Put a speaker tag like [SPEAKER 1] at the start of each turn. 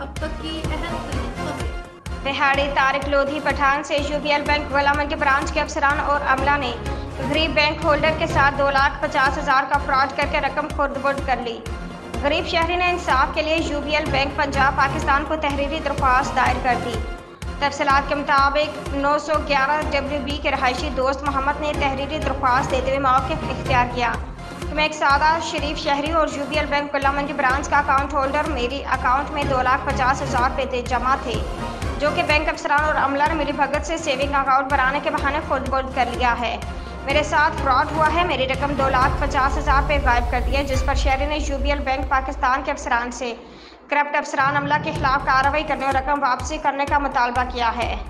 [SPEAKER 1] अब तक की अहम तरीन खबरें।
[SPEAKER 2] दिहाड़ी तारिक लोधी पठान से यूबीएल बैंक गोला मंडी ब्रांच के अफसरान और अमला ने गरीब बैंक होल्डर के साथ 2,50,000 का फ्रॉड करके रकम खुर्द-बुर्द कर ली। गरीब शहरी ने इंसाफ के लिए यूबीएल बैंक पंजाब पाकिस्तान को तहरीरी दरख्वास्त दायर कर दी। तफसीलात के मुताबिक 911 WB के रहायशी दोस्त मोहम्मद ने तहरीरी दरख्वास्त देते हुए मौक़िफ़ इख्तियार किया कि मैं एक सादा शरीफ शहरी और यूबीएल बैंक गोला मंडी ब्रांच का अकाउंट होल्डर, मेरी अकाउंट में 2,50,000 रुपये जमा थे जो कि बैंक अफसरान और अमला ने मिली भगत से सेविंग अकाउंट बनाने के बहाने खुर्द-बुर्द कर लिया है। मेरे साथ फ्रॉड हुआ है, मेरी रकम 2,50,000 रुपये गायब कर दी है, जिस पर शहरी ने यूबीएल बैंक पाकिस्तान के अफसरान से करप्ट अफसरान अमला के खिलाफ कार्रवाई करने और रकम वापसी करने का मुतालबा किया है।